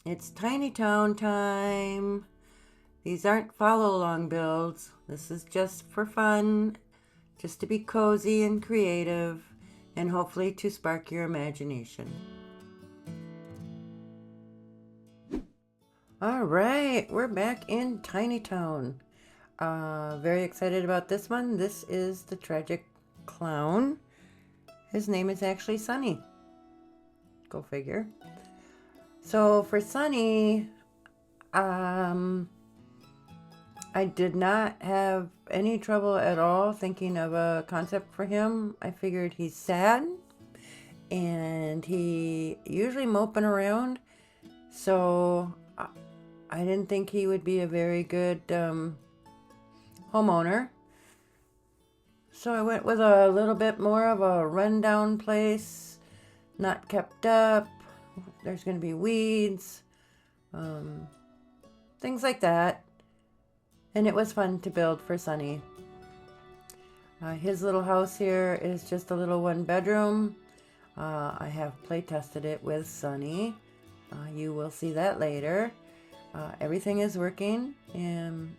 It's Tiny Town time. These aren't follow along builds. This is just for fun, just to be cozy and creative, and hopefully to spark your imagination. All right, we're back in Tiny Town. Very excited about this one. This is the tragic clown. His name is actually Sunny. Go figure. So for Sunny, I did not have any trouble at all thinking of a concept for him. I figured he's sad and he usually moping around, so I didn't think he would be a very good homeowner. So I went with a little bit more of a rundown place, not kept up. There's going to be weeds, things like that. And it was fun to build for Sunny. His little house here is just a little one bedroom. I have play tested it with Sunny. You will see that later. Everything is working, and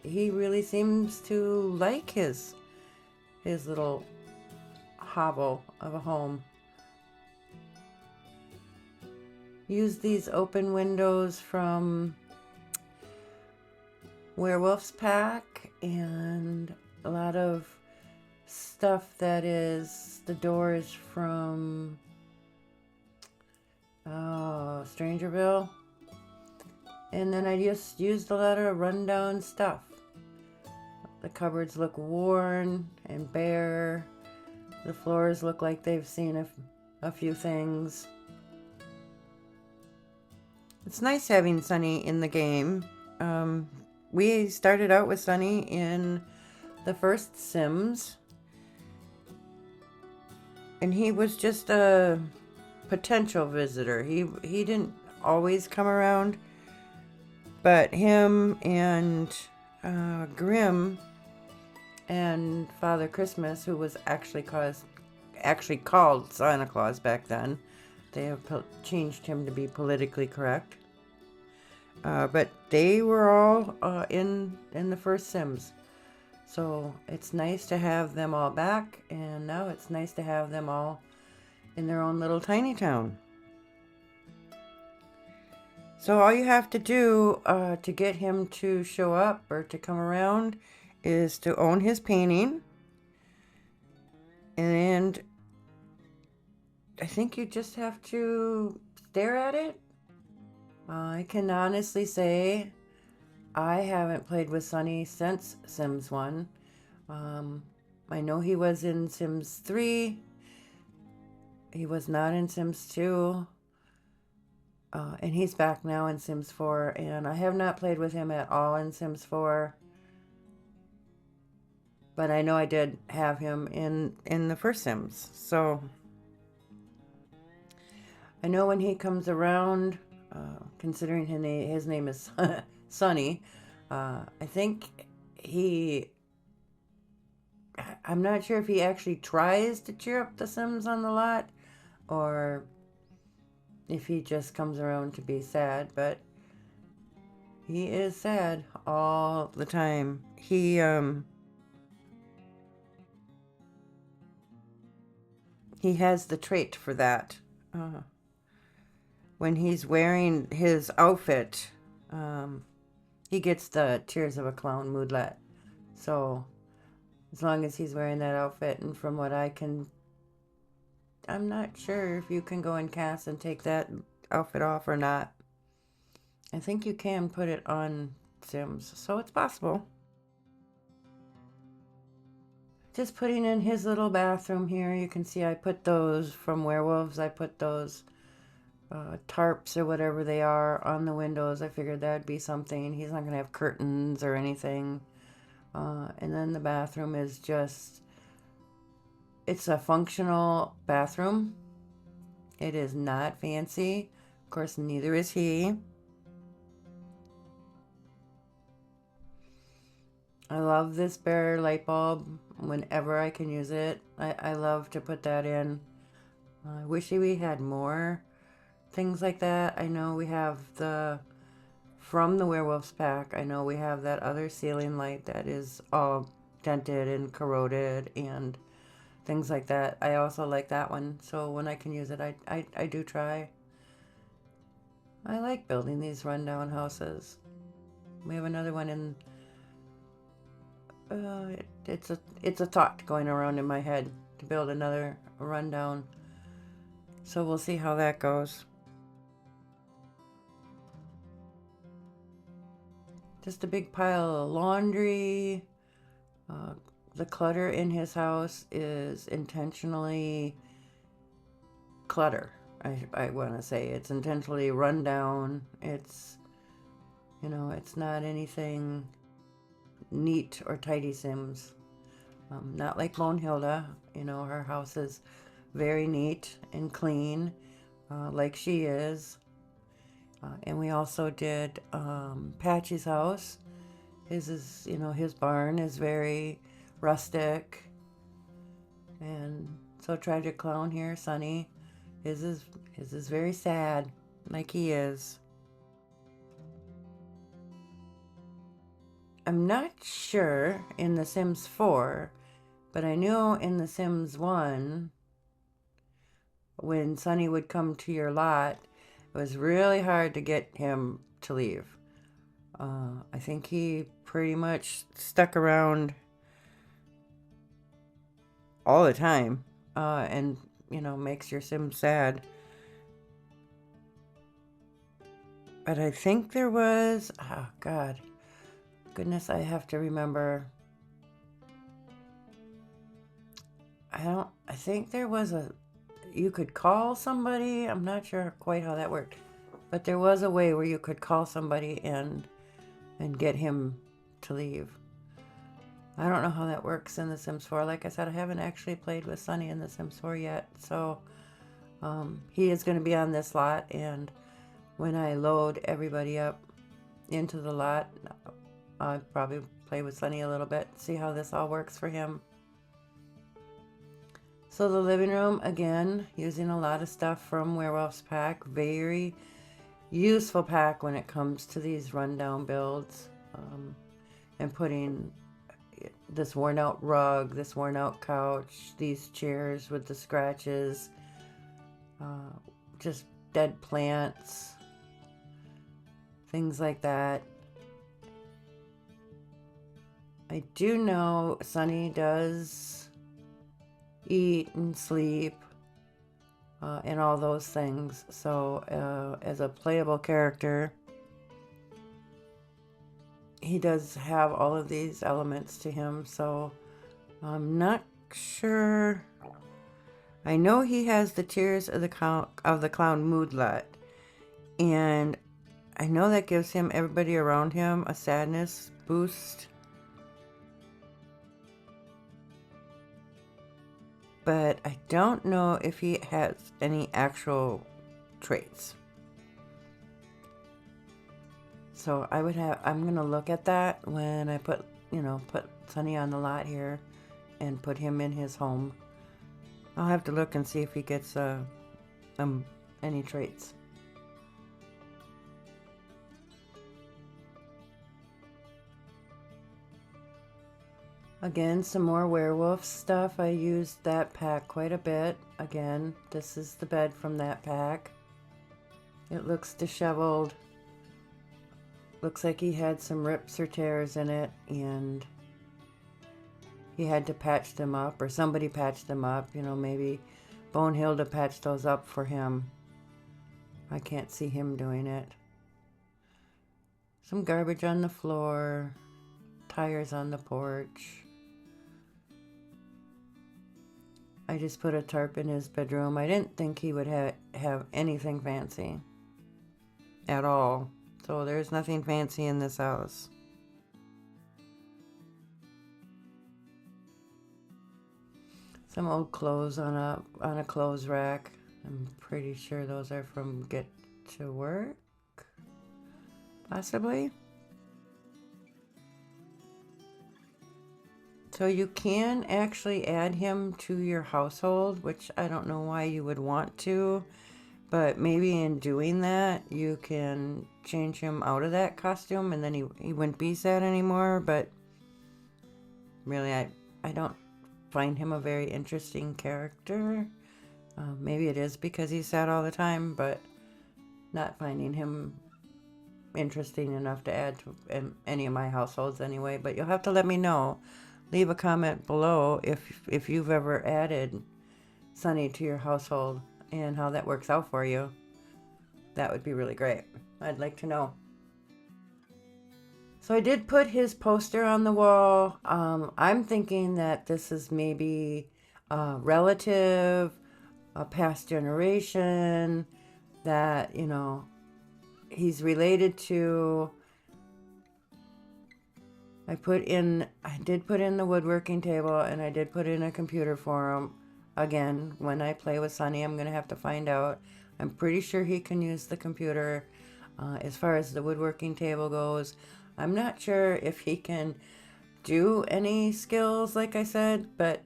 he really seems to like his little hovel of a home. Use these open windows from Werewolf's Pack, and a lot of stuff that is the doors from Strangerville. And then I just used a lot of rundown stuff. The cupboards look worn and bare. The floors look like they've seen a few things. It's nice having Sunny in the game. We started out with Sunny in the first Sims, and he was just a potential visitor. He didn't always come around, but him and Grim and Father Christmas, who was actually called Santa Claus back then. They have changed him to be politically correct. But they were all in the first Sims. So it's nice to have them all back, and now it's nice to have them all in their own little tiny town. So all you have to do to get him to show up or to come around is to own his painting. And I think you just have to stare at it. I can honestly say I haven't played with Sunny since Sims 1. I know he was in Sims 3. He was not in Sims 2. And he's back now in Sims 4. And I have not played with him at all in Sims 4. But I know I did have him in the first Sims. So I know when he comes around, considering his name is Sunny, I think I'm not sure if he actually tries to cheer up the Sims on the lot, or if he just comes around to be sad, but he is sad all the time. He has the trait for that. When he's wearing his outfit, he gets the Tears of a Clown moodlet. So as long as he's wearing that outfit, and from what I'm not sure if you can go in cast and take that outfit off or not. I think you can put it on Sims, so it's possible. Just putting in his little bathroom here. You can see I put those from Werewolves. I put those tarps or whatever they are on the windows. I figured that'd be something. He's not going to have curtains or anything. And then the bathroom is it's a functional bathroom. It is not fancy. Of course, neither is he. I love this bare light bulb whenever I can use it. I love to put that in. I wish we had more things like that. I know we have from the Werewolves pack, I know we have that other ceiling light that is all dented and corroded and things like that. I also like that one, so when I can use it, I do try. I like building these rundown houses. We have another one in, it's a thought going around in my head to build another rundown. So we'll see how that goes. Just a big pile of laundry. The clutter in his house is intentionally clutter. I want to say it's intentionally run down. It's, you know, it's not anything neat or tidy Sims. Not like Bonehilda. You know, her house is very neat and clean, like she is. And we also did Patchy's house. His is, you know, his barn is very rustic. And so Tragic Clown here, Sunny, his is very sad, like he is. I'm not sure in The Sims 4, but I know in The Sims 1, when Sunny would come to your lot, it was really hard to get him to leave. I think he pretty much stuck around all the time, and, you know, makes your Sim sad. But I think there was, oh God, goodness, I have to remember. I think there was you could call somebody. I'm not sure quite how that worked, but there was a way where you could call somebody and get him to leave. I don't know how that works in The Sims 4. Like I said, I haven't actually played with Sunny in The Sims 4 yet, so he is going to be on this lot, and when I load everybody up into the lot, I'll probably play with Sunny a little bit, see how this all works for him. So the living room, again, using a lot of stuff from Werewolves pack. Very useful pack when it comes to these rundown builds. And putting this worn out rug, this worn out couch, these chairs with the scratches, just dead plants, things like that. I do know Sunny does eat and sleep and all those things, so as a playable character, he does have all of these elements to him. So I'm not sure. I know he has the Tears of the Clown moodlet, and I know that gives him, everybody around him, a sadness boost. But I don't know if he has any actual traits. So I'm going to look at that when I put Sunny on the lot here and put him in his home. I'll have to look and see if he gets any traits. Again, some more werewolf stuff. I used that pack quite a bit. Again, this is the bed from that pack. It looks disheveled. Looks like he had some rips or tears in it, and he had to patch them up, or somebody patched them up. You know, maybe Bonehilda patched those up for him. I can't see him doing it. Some garbage on the floor. Tires on the porch. I just put a tarp in his bedroom. I didn't think he would have anything fancy at all. So there's nothing fancy in this house. Some old clothes on a clothes rack. I'm pretty sure those are from Get to Work, possibly. So you can actually add him to your household, which I don't know why you would want to, But maybe in doing that, you can change him out of that costume and then he wouldn't be sad anymore. But really, I don't find him a very interesting character. Maybe it is because he's sad all the time, but not finding him interesting enough to add to any of my households anyway. But you'll have to let me know. Leave a comment below if you've ever added Sunny to your household and how that works out for you. That would be really great. I'd like to know. So I did put his poster on the wall. I'm thinking that this is maybe a relative, a past generation that, you know, he's related to. I did put in the woodworking table, and I did put in a computer for him. Again, when I play with Sunny, I'm going to have to find out. I'm pretty sure he can use the computer. As far as the woodworking table goes, I'm not sure if he can do any skills, like I said, but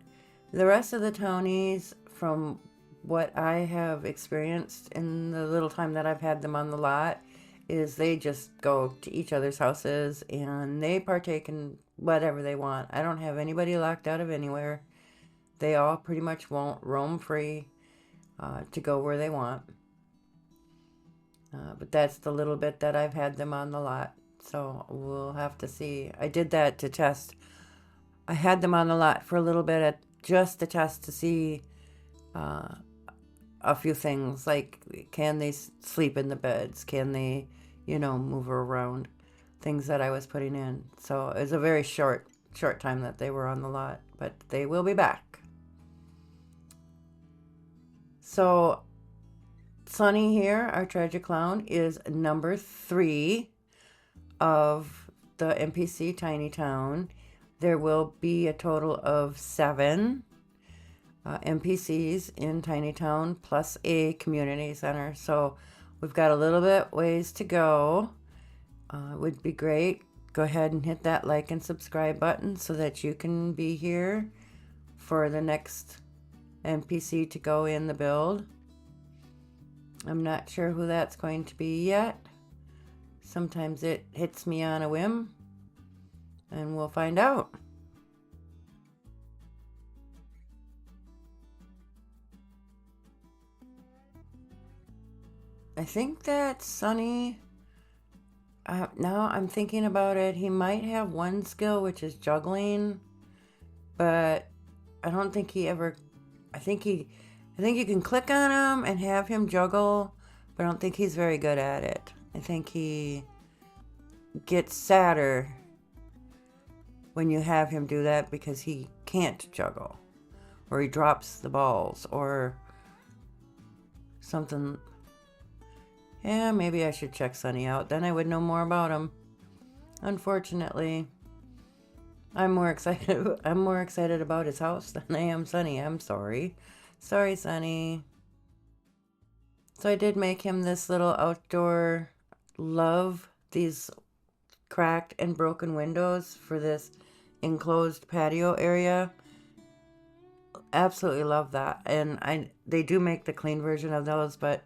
the rest of the townies, from what I have experienced in the little time that I've had them on the lot, is they just go to each other's houses and they partake in whatever they want. I don't have anybody locked out of anywhere. They all pretty much won't roam free to go where they want. But that's the little bit that I've had them on the lot. So we'll have to see. I did that to test. I had them on the lot for a little bit just to test to see a few things. Like, can they sleep in the beds? Can they, you know, move around? Things that I was putting in. So it was a very short time that they were on the lot. But they will be back. So Sunny here, our tragic clown, is number 3 of the NPC Tiny Town. There will be a total of 7 NPCs in Tiny Town plus a community center. So we've got a little bit ways to go. It would be great. Go ahead and hit that like and subscribe button so that you can be here for the next NPC to go in the build. I'm not sure who that's going to be yet. Sometimes it hits me on a whim, and we'll find out. I think that Sunny, now I'm thinking about it, he might have one skill, which is juggling, but I don't think he ever, I think you can click on him and have him juggle, but I don't think he's very good at it. I think he gets sadder when you have him do that because he can't juggle, or he drops the balls, or something. Yeah, maybe I should check Sunny out. Then I would know more about him. Unfortunately, I'm more excited about his house than I am Sunny. I'm sorry. Sorry, Sunny. So I did make him this little outdoor love, these cracked and broken windows for this enclosed patio area. Absolutely love that. And they do make the clean version of those, but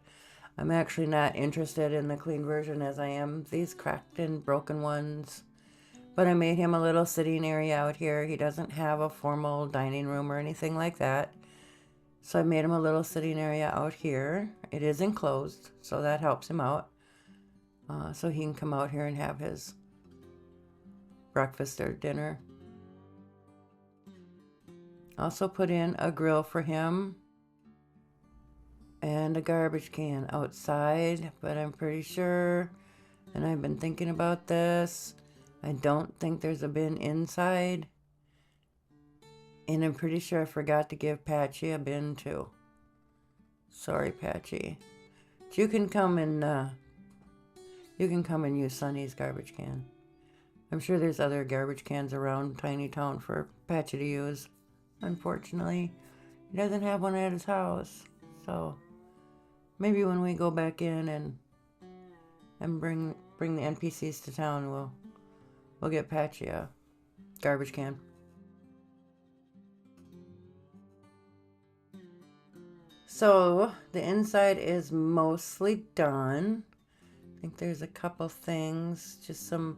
I'm actually not interested in the clean version as I am these cracked and broken ones. But I made him a little sitting area out here. He doesn't have a formal dining room or anything like that. So I made him a little sitting area out here. It is enclosed, so that helps him out. So he can come out here and have his breakfast or dinner. Also put in a grill for him and a garbage can outside, but I'm pretty sure, and I've been thinking about this, I don't think there's a bin inside. And I'm pretty sure I forgot to give Patchy a bin too. Sorry, Patchy. But you can come and use Sunny's garbage can. I'm sure there's other garbage cans around Tiny Town for Patchy to use. Unfortunately, he doesn't have one at his house. So maybe when we go back in and bring the NPCs to town, we'll get Patchy a garbage can. So the inside is mostly done. I think there's a couple things, just some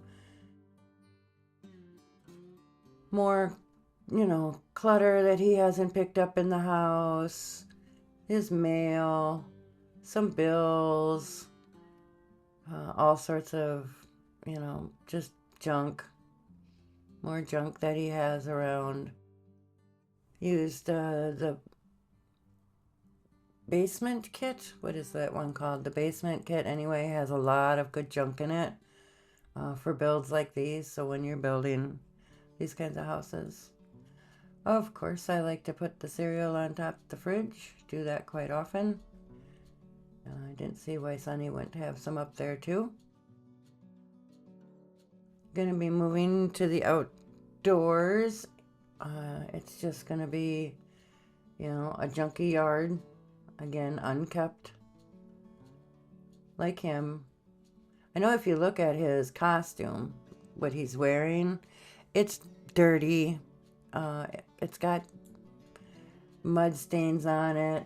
more, clutter that he hasn't picked up in the house. His mail, some bills, all sorts of, just junk. More junk that he has around. Used the basement kit. What is that one called? The basement kit, anyway, has a lot of good junk in it for builds like these. So when you're building these kinds of houses. Of course, I like to put the cereal on top of the fridge. Do that quite often. I didn't see why Sunny wouldn't have some up there too. Gonna be moving to the outdoors. It's just gonna be, a junky yard. Again, unkept. Like him. I know if you look at his costume, what he's wearing, it's dirty. It's got mud stains on it.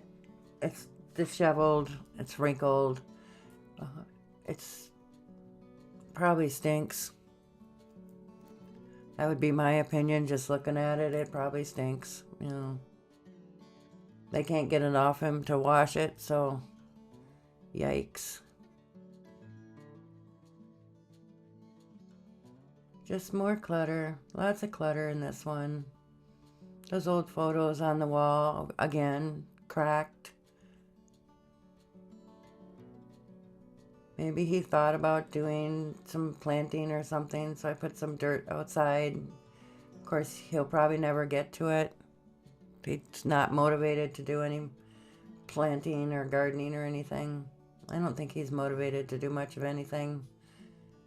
It's disheveled. It's wrinkled. It's probably stinks. That would be my opinion. Just looking at it, it probably stinks. They can't get it off him to wash it, so yikes. Just more clutter. Lots of clutter in this one. Those old photos on the wall, again, cracked. Maybe he thought about doing some planting or something, so I put some dirt outside. Of course, he'll probably never get to it. He's not motivated to do any planting or gardening or anything. I don't think he's motivated to do much of anything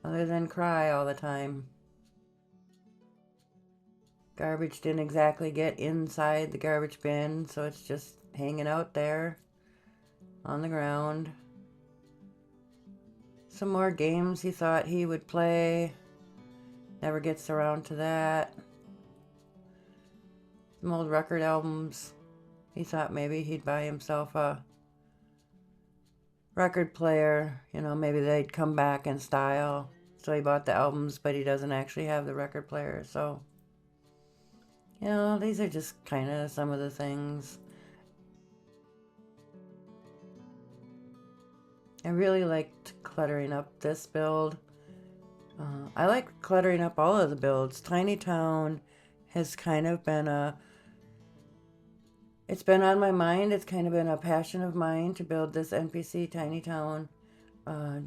other than cry all the time. Garbage didn't exactly get inside the garbage bin, so it's just hanging out there on the ground. Some more games he thought he would play. Never gets around to that. Some old record albums. He thought maybe he'd buy himself a record player. Maybe they'd come back in style. So he bought the albums, but he doesn't actually have the record player, so... these are just kind of some of the things. I really liked cluttering up this build. I like cluttering up all of the builds. Tiny Town has kind of been it's been on my mind. It's kind of been a passion of mine to build this NPC Tiny Town.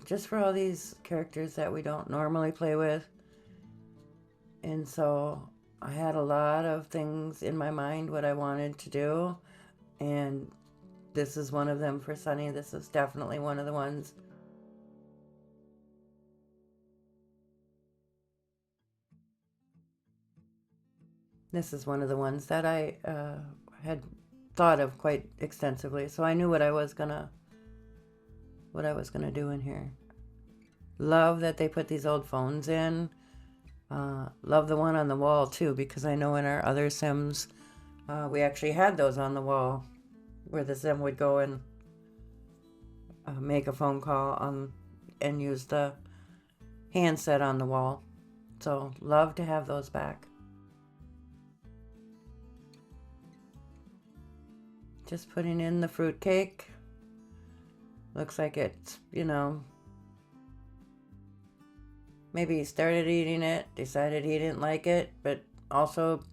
Just for all these characters that we don't normally play with. And so I had a lot of things in my mind what I wanted to do, and this is one of them for Sunny. This is definitely one of the ones. This is one of the ones that I had thought of quite extensively, so I knew what I was gonna do in here. Love that they put these old phones in. Love the one on the wall too, because I know in our other Sims we actually had those on the wall where the Sim would go and make a phone call and use the handset on the wall. So love to have those back. Just putting in the fruitcake. Looks like it's, maybe he started eating it, decided he didn't like it, but also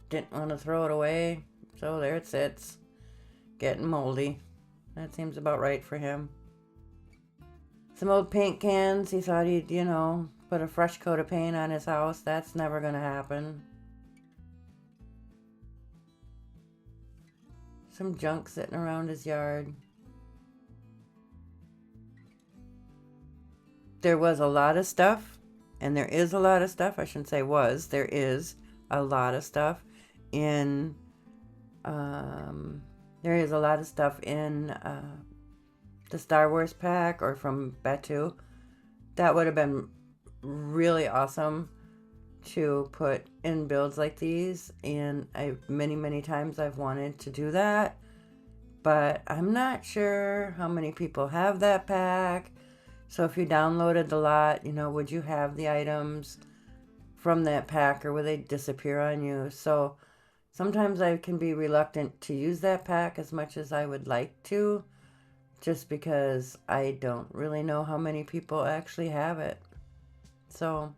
didn't want to throw it away. So there it sits, getting moldy. That seems about right for him. Some old paint cans. He thought he'd, put a fresh coat of paint on his house. That's never going to happen. Some junk sitting around his yard. There was a lot of stuff, and there is a lot of stuff. I shouldn't say was. There is a lot of stuff in... there is a lot of stuff in the Star Wars pack or from Batu. That would have been really awesome to put in builds like these, and many times I've wanted to do that, but I'm not sure how many people have that pack. So if you downloaded the lot, you know, would you have the items from that pack, or will they disappear on you? So sometimes I can be reluctant to use that pack as much as I would like to, just because I don't really know how many people actually have it. So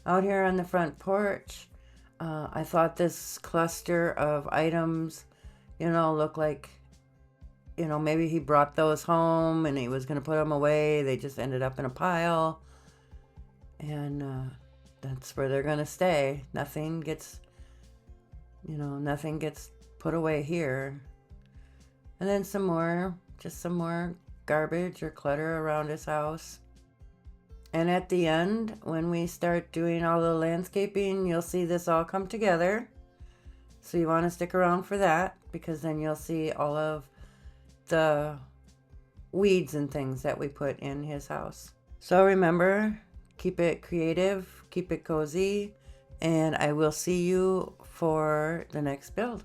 out here on the front porch, I thought this cluster of items, you know, looked like, you know, maybe he brought those home and he was going to put them away. They just ended up in a pile. And that's where they're going to stay. Nothing gets, you know, nothing gets put away here. And then some more garbage or clutter around his house. And at the end, when we start doing all the landscaping, you'll see this all come together. So you want to stick around for that, because then you'll see all of the weeds and things that we put in his house. So remember, keep it creative, keep it cozy, and I will see you for the next build.